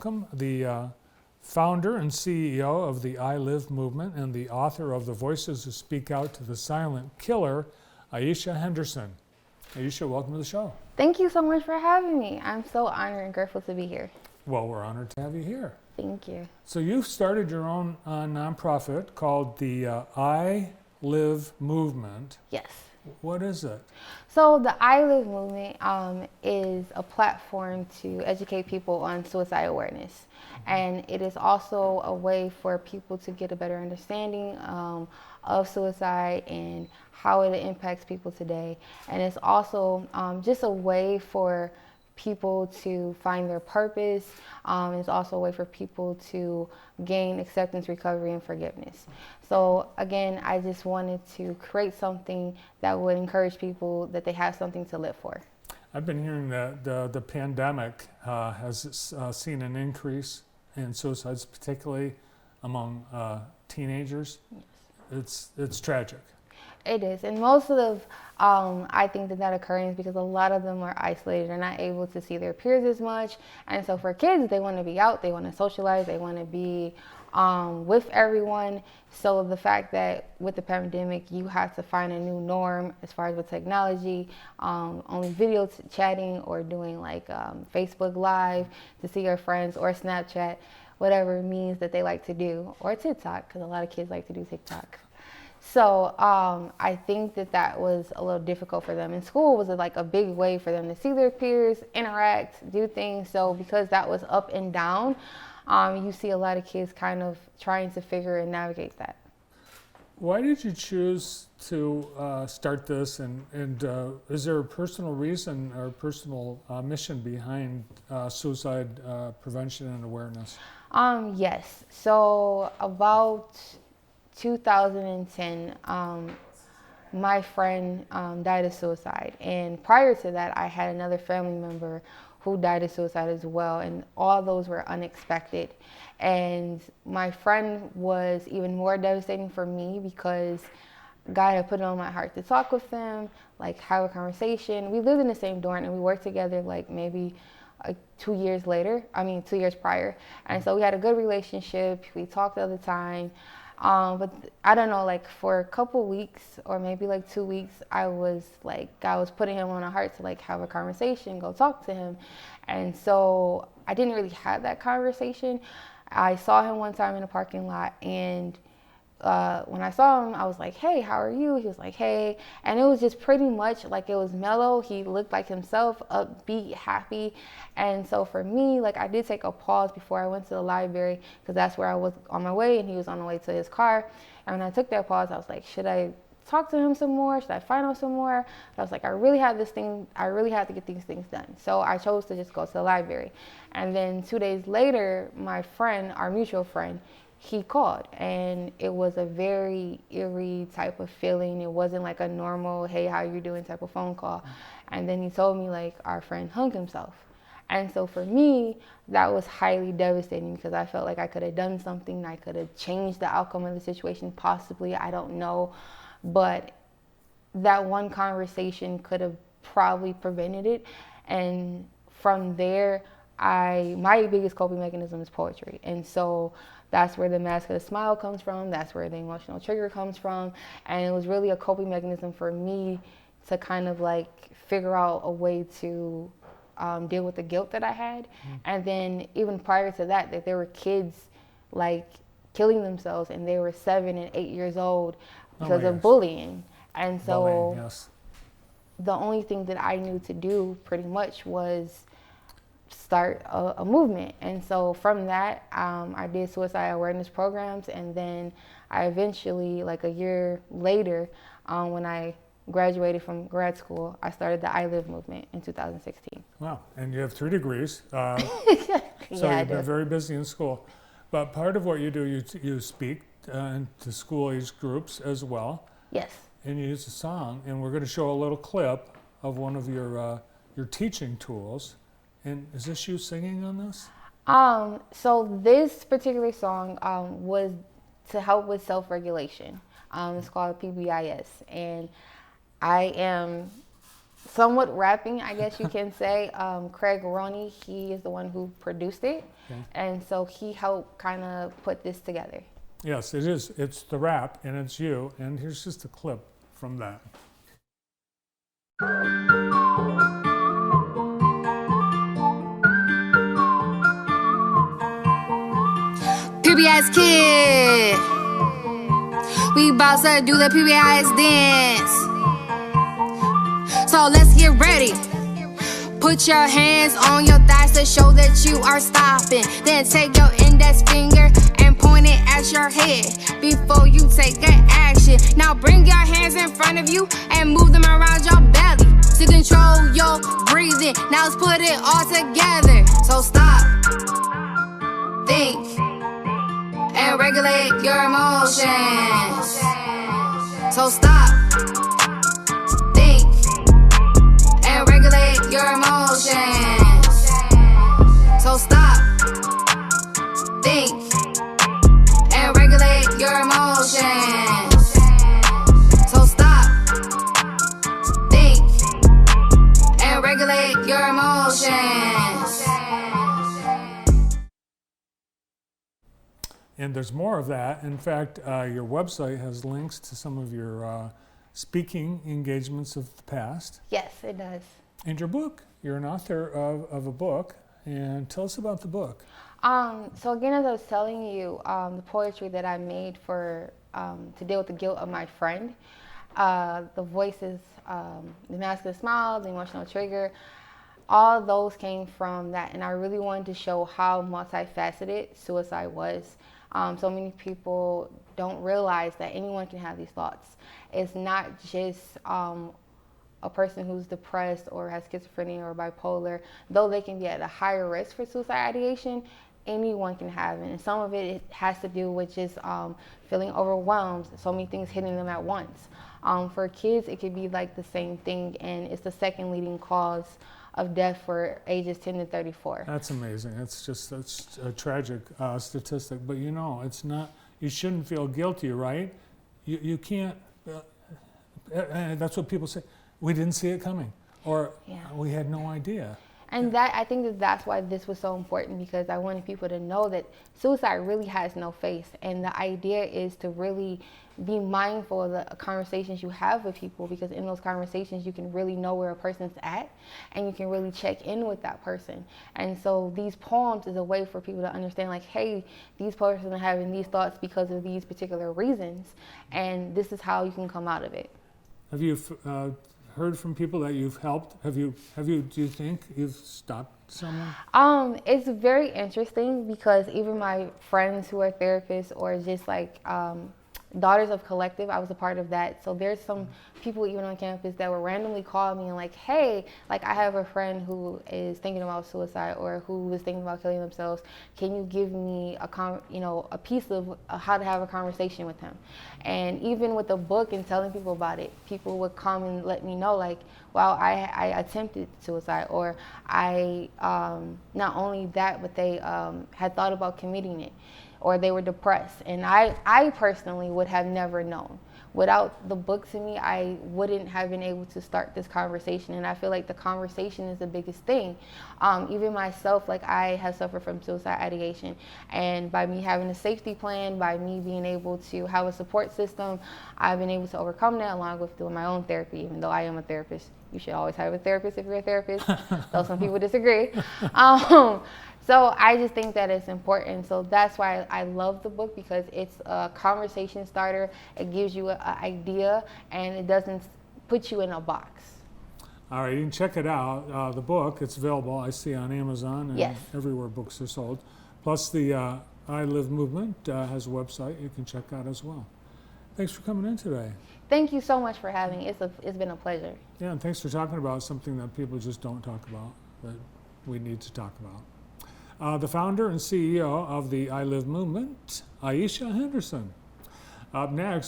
welcome the founder and CEO of the I Live movement and the author of The Voices Who Speak Out to the Silent Killer, Aisha Henderson. Aisha, welcome to the show. Thank you so much for having me. I'm so honored and grateful to be here. Well, we're honored to have you here. Thank you. So you've started your own nonprofit called the I Live movement. Yes. What is it? So the I Live movement is a platform to educate people on suicide awareness. And it is also a way for people to get a better understanding of suicide and how it impacts people today. And it's also just a way for people to find their purpose. It's also a way for people to gain acceptance, recovery, and forgiveness. So again, I just wanted to create something that would encourage people that they have something to live for. I've been hearing that the pandemic has seen an increase in suicides, particularly among teenagers. Yes. It's tragic. It is, and most of I think that occurs because a lot of them are isolated. They're not able to see their peers as much, and so for kids, they want to be out, they want to socialize, they want to be with everyone. So the fact that with the pandemic, you have to find a new norm as far as with technology, only video chatting or doing like Facebook Live to see your friends, or Snapchat, whatever means that they like to do, or TikTok, because a lot of kids like to do TikTok. So I think that was a little difficult for them. And school was like a big way for them to see their peers, interact, do things. So because that was up and down, you see a lot of kids kind of trying to figure and navigate that. Why did you choose to start this? And is there a personal reason or personal mission behind suicide prevention and awareness? Yes. So about 2010, my friend died of suicide. And prior to that, I had another family member who died of suicide as well. And all those were unexpected. And my friend was even more devastating for me because God had put it on my heart to talk with them, like have a conversation. We lived in the same dorm and we worked together like maybe 2 years prior. And so we had a good relationship. We talked all the time. But I don't know, like for a couple weeks or maybe like 2 weeks, I was like, God was putting him on my heart to like have a conversation, go talk to him. And so I didn't really have that conversation. I saw him one time in a parking lot, and when I saw him, I was like, hey, how are you? He was like, hey. And it was just pretty much like it was mellow. He looked like himself, upbeat, happy. And so for me, like I did take a pause before I went to the library because that's where I was on my way and he was on the way to his car. And when I took that pause, I was like, should I talk to him some more? Should I find out some more? I was like, I really have to get these things done. So I chose to just go to the library. And then 2 days later, my friend, our mutual friend, he called, and it was a very eerie type of feeling. It wasn't like a normal, hey, how you doing type of phone call. And then he told me like our friend hung himself. And so for me, that was highly devastating because I felt like I could have done something. I could have changed the outcome of the situation, possibly, I don't know. But that one conversation could have probably prevented it. And from there, my biggest coping mechanism is poetry. And so that's where the mask of the smile comes from. That's where the emotional trigger comes from. And it was really a coping mechanism for me to kind of like figure out a way to deal with the guilt that I had. Mm. And then even prior to that there were kids like killing themselves, and they were 7 and 8 years old because of bullying. And so the only thing that I knew to do pretty much was start a movement. And so from that, I did suicide awareness programs, and then I eventually, like a year later, when I graduated from grad school, I started the I Live movement in 2016. Wow, and you have 3 degrees, so you've been very busy in school. But part of what you do, you speak to school age groups as well. Yes. And you use a song, and we're going to show a little clip of one of your teaching tools. And is this you singing on this? So this particular song was to help with self-regulation. It's called PBIS, and I am somewhat rapping, I guess you can say. Craig Roney, he is the one who produced it. Okay. And so he helped kind of put this together. Yes, it is. It's the rap, and it's you. And here's just a clip from that. PBS kid, we bout to do the PBS dance. So let's get ready. Put your hands on your thighs to show that you are stopping. Then take your index finger and point it at your head before you take an action. Now bring your hands in front of you and move them around your belly to control your breathing. Now let's put it all together. So stop, think, and regulate your emotions. So stop, think, and regulate your emotions. So stop, think, and regulate your emotions. So stop, think, and regulate your emotions. And there's more of that. In fact, your website has links to some of your speaking engagements of the past. Yes, it does. And your book. You're an author of a book. And tell us about the book. So again, as I was telling you, the poetry that I made for to deal with the guilt of my friend, the voices, the masculine smile, the emotional trigger, all those came from that. And I really wanted to show how multifaceted suicide was. So many people don't realize that anyone can have these thoughts. It's not just a person who's depressed or has schizophrenia or bipolar. Though they can be at a higher risk for suicide ideation, anyone can have it. And some of it has to do with just feeling overwhelmed, so many things hitting them at once. For kids, it could be like the same thing, and it's the second leading cause of death for ages 10 to 34. That's amazing. That's a tragic statistic. But you know, it's not, you shouldn't feel guilty, right? You can't, that's what people say. We didn't see it coming, or we had no idea. And that, I think that's why this was so important, because I wanted people to know that suicide really has no face. And the idea is to really be mindful of the conversations you have with people, because in those conversations you can really know where a person's at and you can really check in with that person. And so these poems is a way for people to understand, like, hey, these persons are having these thoughts because of these particular reasons, and this is how you can come out of it. Have you heard from people that you've helped? Do you think you've stopped someone? It's very interesting, because even my friends who are therapists, or just like Daughters of Collective, I was a part of that. So there's some people even on campus that will randomly call me and like, hey, like, I have a friend who is thinking about suicide or who is thinking about killing themselves. Can you give me a piece of how to have a conversation with him? And even with the book and telling people about it, people would come and let me know, like, wow, I attempted suicide, or I, not only that, but they had thought about committing it, or they were depressed. And I personally would have never known. Without the book, to me, I wouldn't have been able to start this conversation. And I feel like the conversation is the biggest thing. Even myself, like, I have suffered from suicide ideation. And by me having a safety plan, by me being able to have a support system, I've been able to overcome that, along with doing my own therapy. Even though I am a therapist, you should always have a therapist if you're a therapist, though some people disagree. So I just think that it's important. So that's why I love the book, because it's a conversation starter. It gives you an idea, and it doesn't put you in a box. All right, you can check it out. The book, it's available, I see, on Amazon and everywhere books are sold. Plus the I Live movement has a website you can check out as well. Thanks for coming in today. Thank you so much for having me. It's been a pleasure. Yeah, and thanks for talking about something that people just don't talk about, that we need to talk about. The founder and CEO of the I Live movement, Aisha Henderson. Up next,